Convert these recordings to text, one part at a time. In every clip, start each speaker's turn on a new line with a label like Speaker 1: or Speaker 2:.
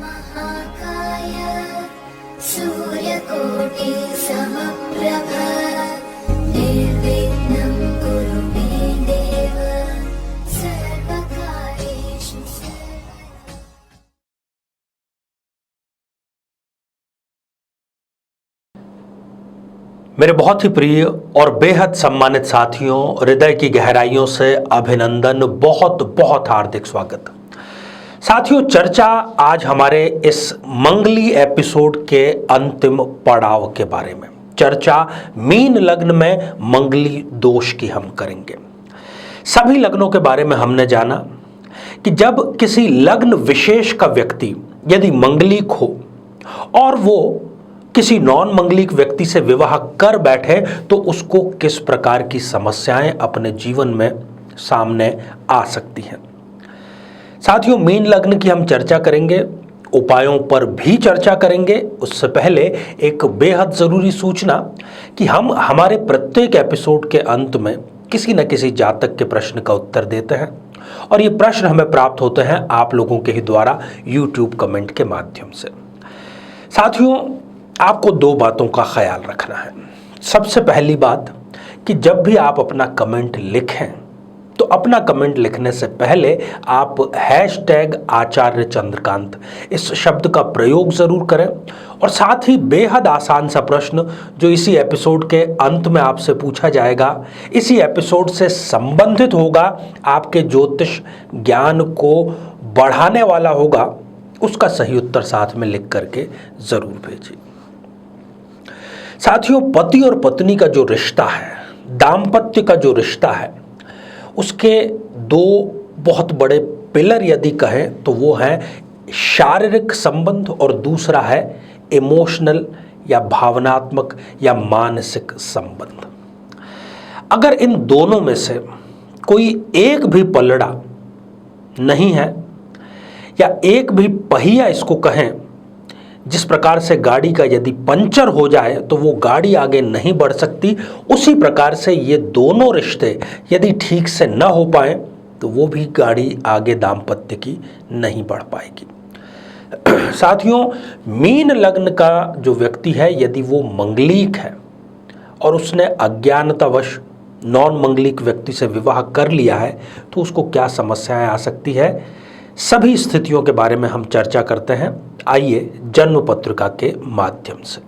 Speaker 1: महाकाय सूर्यकोटि समप्रभ निर्विघ्नं कुरु मे देव सर्वकार्येषु सर्वदा।
Speaker 2: मेरे बहुत ही प्रिय और बेहद सम्मानित साथियों, हृदय की गहराइयों से अभिनंदन, बहुत बहुत हार्दिक स्वागत। साथियों, चर्चा आज हमारे इस मंगली एपिसोड के अंतिम पड़ाव के बारे में। चर्चा मीन लग्न में मंगली दोष की हम करेंगे। सभी लग्नों के बारे में हमने जाना कि जब किसी लग्न विशेष का व्यक्ति यदि मंगलिक हो और वो किसी नॉन मंगलिक व्यक्ति से विवाह कर बैठे तो उसको किस प्रकार की समस्याएं अपने जीवन में सामने आ सकती हैं। साथियों, मीन लग्न की हम चर्चा करेंगे, उपायों पर भी चर्चा करेंगे। उससे पहले एक बेहद ज़रूरी सूचना कि हम हमारे प्रत्येक एपिसोड के अंत में किसी न किसी जातक के प्रश्न का उत्तर देते हैं और ये प्रश्न हमें प्राप्त होते हैं आप लोगों के ही द्वारा यूट्यूब कमेंट के माध्यम से। साथियों, आपको दो बातों का ख्याल रखना है। सबसे पहली बात कि जब भी आप अपना कमेंट लिखें तो अपना कमेंट लिखने से पहले आप #आचार्य चंद्रकांत इस शब्द का प्रयोग जरूर करें और साथ ही बेहद आसान सा प्रश्न जो इसी एपिसोड के अंत में आपसे पूछा जाएगा, इसी एपिसोड से संबंधित होगा, आपके ज्योतिष ज्ञान को बढ़ाने वाला होगा, उसका सही उत्तर साथ में लिख करके जरूर भेजिए। साथियों, पति और पत्नी का जो रिश्ता है, दाम्पत्य का जो रिश्ता है, उसके दो बहुत बड़े पिलर यदि कहें तो वो है शारीरिक संबंध और दूसरा है इमोशनल या भावनात्मक या मानसिक संबंध। अगर इन दोनों में से कोई एक भी पलड़ा नहीं है या एक भी पहिया इसको कहें, जिस प्रकार से गाड़ी का यदि पंचर हो जाए तो वो गाड़ी आगे नहीं बढ़ सकती, उसी प्रकार से ये दोनों रिश्ते यदि ठीक से न हो पाए तो वो भी गाड़ी आगे दाम्पत्य की नहीं बढ़ पाएगी। साथियों, मीन लग्न का जो व्यक्ति है यदि वो मंगलिक है और उसने अज्ञानतावश नॉन मंगलिक व्यक्ति से विवाह कर लिया है तो उसको क्या समस्याएं आ सकती है, सभी स्थितियों के बारे में हम चर्चा करते हैं। आइए जन्म पत्रिका के माध्यम से।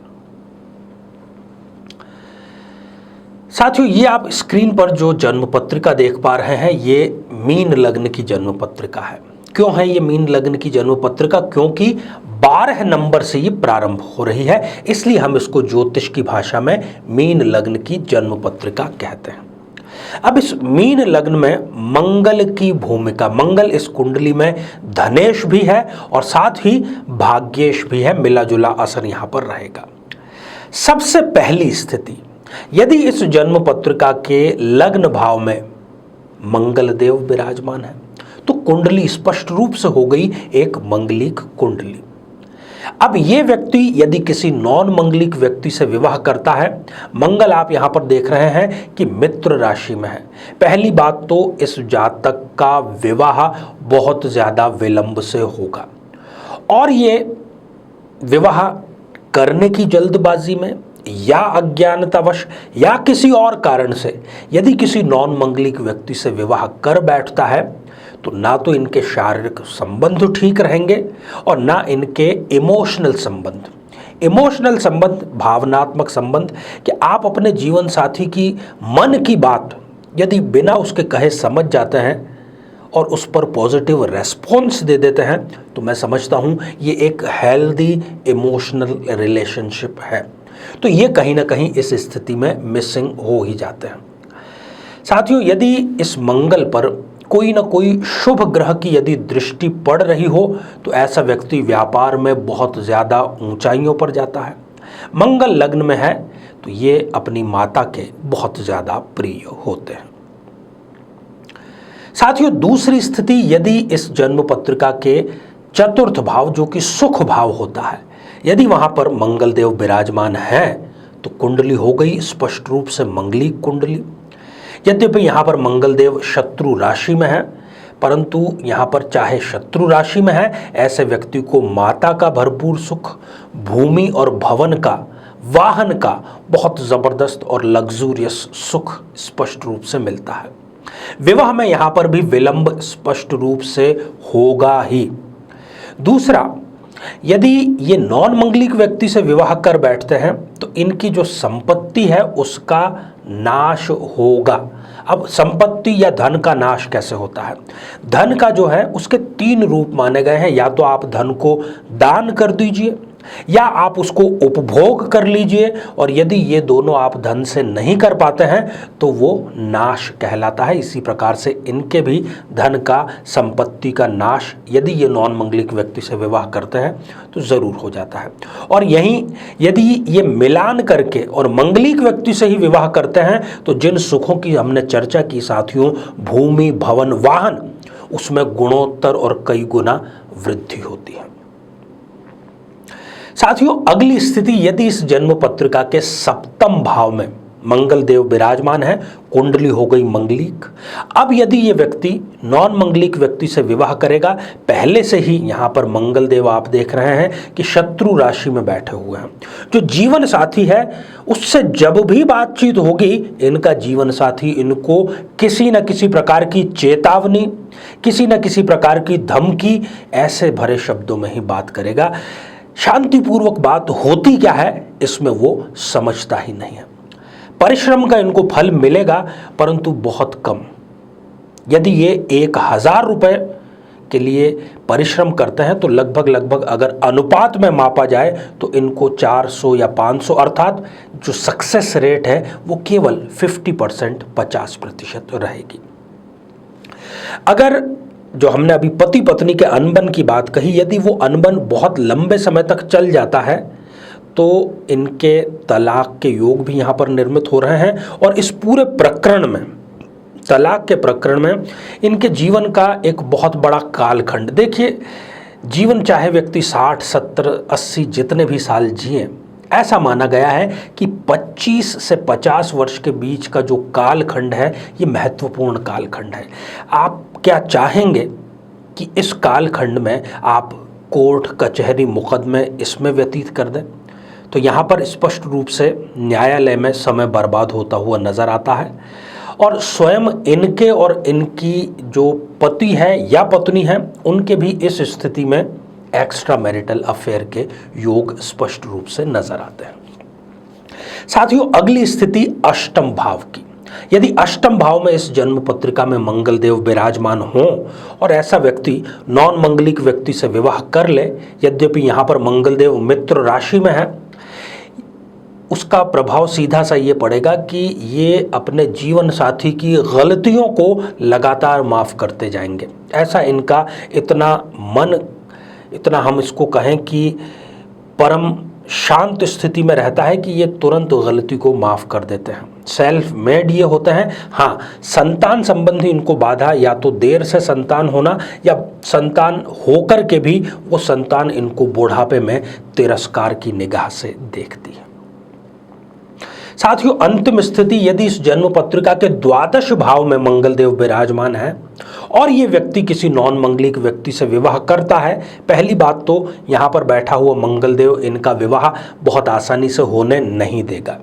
Speaker 2: साथियों, ये आप स्क्रीन पर जो जन्म पत्रिका देख पा रहे हैं ये मीन लग्न की जन्म पत्रिका है। क्यों है ये मीन लग्न की जन्म पत्रिका? क्योंकि 12 नंबर से ये प्रारंभ हो रही है, इसलिए हम इसको ज्योतिष की भाषा में मीन लग्न की जन्म पत्रिका कहते हैं। अब इस मीन लग्न में मंगल की भूमिका, मंगल इस कुंडली में धनेश भी है और साथ ही भाग्येश भी है, मिला जुला असर यहां पर रहेगा। सबसे पहली स्थिति, यदि इस जन्म पत्रिका के लग्न भाव में मंगल देव विराजमान है तो कुंडली स्पष्ट रूप से हो गई एक मंगलिक कुंडली। अब ये व्यक्ति यदि किसी नॉन मंगलिक व्यक्ति से विवाह करता है, मंगल आप यहां पर देख रहे हैं कि मित्र राशि में है। पहली बात तो इस जातक का विवाह बहुत ज्यादा विलंब से होगा और ये विवाह करने की जल्दबाजी में या अज्ञानतावश या किसी और कारण से यदि किसी नॉन मंगलिक व्यक्ति से विवाह कर बैठता है तो ना तो इनके शारीरिक संबंध ठीक रहेंगे और ना इनके इमोशनल संबंध, भावनात्मक संबंध, कि आप अपने जीवन साथी की मन की बात यदि बिना उसके कहे समझ जाते हैं और उस पर पॉजिटिव रेस्पॉन्स दे देते हैं तो मैं समझता हूं ये एक हेल्दी इमोशनल रिलेशनशिप है। तो ये कहीं ना कहीं इस स्थिति में मिसिंग हो ही जाते हैं। साथियों, यदि इस मंगल पर कोई ना कोई शुभ ग्रह की यदि दृष्टि पड़ रही हो तो ऐसा व्यक्ति व्यापार में बहुत ज़्यादा ऊंचाइयों पर जाता है। मंगल लग्न में है तो ये अपनी माता के बहुत ज़्यादा प्रिय होते हैं। साथियों, दूसरी स्थिति, यदि इस जन्म पत्रिका के चतुर्थ भाव जो कि सुख भाव होता है, यदि वहां पर मंगल देव विराजमान है तो कुंडली हो गई स्पष्ट रूप से मंगलिक कुंडली। यद्यपि यहाँ पर मंगल देव शत्रु राशि में है, परंतु यहाँ पर चाहे शत्रु राशि में है, ऐसे व्यक्ति को माता का भरपूर सुख, भूमि और भवन का, वाहन का बहुत ज़बरदस्त और लग्जूरियस सुख स्पष्ट रूप से मिलता है। विवाह में यहाँ पर भी विलंब स्पष्ट रूप से होगा ही। दूसरा, यदि ये नॉन मंगलिक व्यक्ति से विवाह कर बैठते हैं तो इनकी जो संपत्ति है उसका नाश होगा। अब संपत्ति या धन का नाश कैसे होता है? धन का जो है उसके 3 रूप माने गए हैं। या तो आप धन को दान कर दीजिए, या आप उसको उपभोग कर लीजिए, और यदि ये दोनों आप धन से नहीं कर पाते हैं तो वो नाश कहलाता है। इसी प्रकार से इनके भी धन का, संपत्ति का नाश यदि ये नॉन मंगलिक व्यक्ति से विवाह करते हैं तो ज़रूर हो जाता है। और यहीं यदि ये मिलान करके और मंगलिक व्यक्ति से ही विवाह करते हैं तो जिन सुखों की हमने चर्चा की साथियों, भूमि, भवन, वाहन, उसमें गुणोत्तर और कई गुना वृद्धि होती है। साथियों, अगली स्थिति, यदि इस जन्म पत्रिका के सप्तम भाव में मंगल देव विराजमान है, कुंडली हो गई मंगलिक। अब यदि ये व्यक्ति नॉन मंगलिक व्यक्ति से विवाह करेगा, पहले से ही यहाँ पर मंगल देव आप देख रहे हैं कि शत्रु राशि में बैठे हुए हैं। जो जीवन साथी है उससे जब भी बातचीत होगी, इनका जीवन साथी इनको किसी न किसी प्रकार की चेतावनी, किसी न किसी प्रकार की धमकी, ऐसे भरे शब्दों में ही बात करेगा। शांतिपूर्वक बात होती क्या है इसमें वो समझता ही नहीं है। परिश्रम का इनको फल मिलेगा परंतु बहुत कम। यदि ये 1000 रुपये के लिए परिश्रम करते हैं तो लगभग अगर अनुपात में मापा जाए तो इनको 400 या 500, अर्थात जो सक्सेस रेट है वो केवल 50%, 50% रहेगी। अगर जो हमने अभी पति पत्नी के अनबन की बात कही, यदि वो अनबन बहुत लंबे समय तक चल जाता है तो इनके तलाक के योग भी यहाँ पर निर्मित हो रहे हैं। और इस पूरे प्रकरण में, तलाक के प्रकरण में, इनके जीवन का एक बहुत बड़ा कालखंड, देखिए जीवन चाहे व्यक्ति 60, 70, 80 जितने भी साल जिए, ऐसा माना गया है कि 25 से 50 वर्ष के बीच का जो कालखंड है ये महत्वपूर्ण कालखंड है। आप क्या चाहेंगे कि इस कालखंड में आप कोर्ट, कचहरी, मुकदमे इसमें व्यतीत कर दें? तो यहाँ पर स्पष्ट रूप से न्यायालय में समय बर्बाद होता हुआ नजर आता है। और स्वयं इनके और इनकी जो पति है या पत्नी है, उनके भी इस स्थिति में एक्स्ट्रा मैरिटल अफेयर के योग स्पष्ट रूप से नजर आते हैं। साथियों, अगली स्थिति अष्टम भाव की। यदि अष्टम भाव में इस जन्म पत्रिका में मंगल देव विराजमान हो और ऐसा व्यक्ति नॉन मंगलिक व्यक्ति से विवाह कर ले, यद्यपि यहाँ पर मंगल देव मित्र राशि में है, उसका प्रभाव सीधा सा ये पड़ेगा कि ये अपने जीवन साथी की गलतियों को लगातार माफ करते जाएंगे। ऐसा इनका इतना मन, इतना हम इसको कहें कि परम शांत स्थिति में रहता है कि ये तुरंत गलती को माफ कर देते हैं। सेल्फ मेड ये होते हैं। हाँ, संतान संबंधी इनको बाधा, या तो देर से संतान होना या संतान होकर के भी वो संतान इनको बुढ़ापे में तिरस्कार की निगाह से देखती है। साथियों, अंतिम स्थिति, यदि इस जन्म पत्रिका के द्वादश भाव में मंगल देव विराजमान है और ये व्यक्ति किसी नॉन मंगलिक व्यक्ति से विवाह करता है, पहली बात तो यहाँ पर बैठा हुआ मंगल देव इनका विवाह बहुत आसानी से होने नहीं देगा।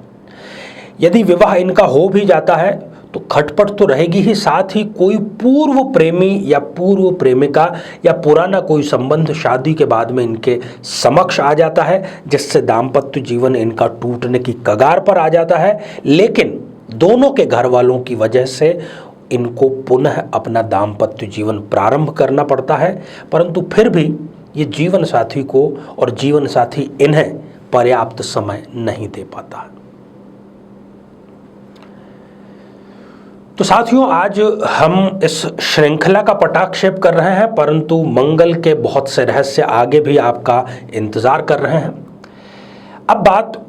Speaker 2: यदि विवाह इनका हो भी जाता है तो खटपट तो रहेगी ही, साथ ही कोई पूर्व प्रेमी या पूर्व प्रेमिका या पुराना कोई संबंध शादी के बाद में इनके समक्ष आ जाता है, जिससे दाम्पत्य जीवन इनका टूटने की कगार पर आ जाता है। लेकिन दोनों के घर वालों की वजह से इनको पुनः अपना दाम्पत्य जीवन प्रारंभ करना पड़ता है, परंतु फिर भी ये जीवन साथी को और जीवन साथी इन्हें पर्याप्त समय नहीं दे पाता। तो साथियों, आज हम इस श्रृंखला का पटाक्षेप कर रहे हैं, परंतु मंगल के बहुत से रहस्य आगे भी आपका इंतजार कर रहे हैं। अब बात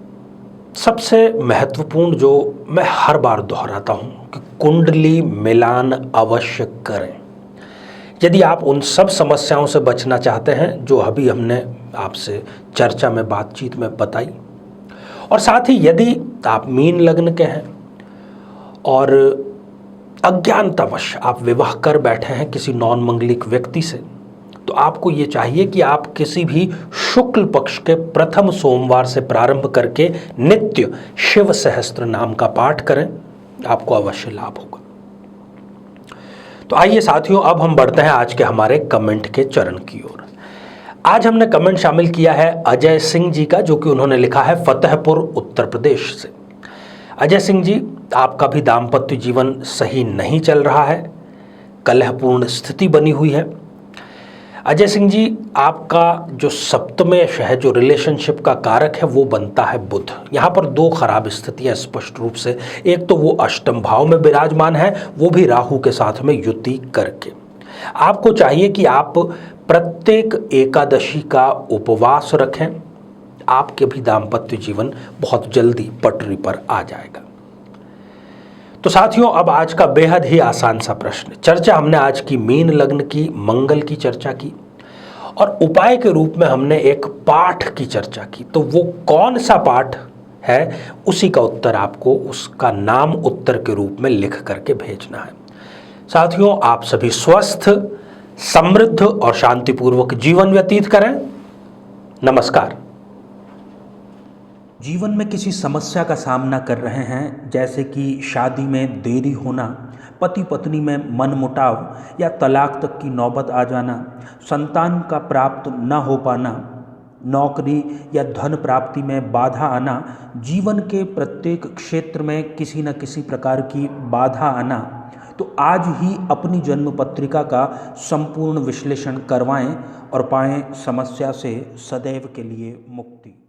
Speaker 2: सबसे महत्वपूर्ण जो मैं हर बार दोहराता हूं कि कुंडली मिलान अवश्य करें। यदि आप उन सब समस्याओं से बचना चाहते हैं जो अभी हमने आपसे चर्चा में, बातचीत में बताई, और साथ ही यदि आप मीन लग्न के हैं और अज्ञानतावश आप विवाह कर बैठे हैं किसी नॉन मंगलिक व्यक्ति से, तो आपको ये चाहिए कि आप किसी भी शुक्ल पक्ष के प्रथम सोमवार से प्रारंभ करके नित्य शिव सहस्त्र नाम का पाठ करें, आपको अवश्य लाभ होगा। तो आइए साथियों, अब हम बढ़ते हैं आज के हमारे कमेंट के चरण की ओर। आज हमने कमेंट शामिल किया है अजय सिंह जी का, जो कि उन्होंने लिखा है फतेहपुर उत्तर प्रदेश से। अजय सिंह जी, आपका भी दाम्पत्य जीवन सही नहीं चल रहा है, कलहपूर्ण स्थिति बनी हुई है। अजय सिंह जी, आपका जो सप्तमेश है, जो रिलेशनशिप का कारक है, वो बनता है बुध। यहाँ पर दो खराब स्थितियाँ स्पष्ट रूप से, एक तो वो अष्टम भाव में विराजमान है, वो भी राहु के साथ में युति करके। आपको चाहिए कि आप प्रत्येक एकादशी का उपवास रखें, आपके भी दाम्पत्य जीवन बहुत जल्दी पटरी पर आ जाएगा। तो साथियों, अब आज का बेहद ही आसान सा प्रश्न। चर्चा हमने आज की मीन लग्न की, मंगल की चर्चा की, और उपाय के रूप में हमने एक पाठ की चर्चा की। तो वो कौन सा पाठ है, उसी का उत्तर आपको उसका नाम उत्तर के रूप में लिख करके भेजना है। साथियों, आप सभी स्वस्थ, समृद्ध और शांतिपूर्वक जीवन व्यतीत करें। नमस्कार।
Speaker 3: जीवन में किसी समस्या का सामना कर रहे हैं, जैसे कि शादी में देरी होना, पति पत्नी में मनमुटाव या तलाक तक की नौबत आ जाना, संतान का प्राप्त न हो पाना, नौकरी या धन प्राप्ति में बाधा आना, जीवन के प्रत्येक क्षेत्र में किसी न किसी प्रकार की बाधा आना, तो आज ही अपनी जन्म पत्रिका का संपूर्ण विश्लेषण करवाएं और पाएं समस्या से सदैव के लिए मुक्ति।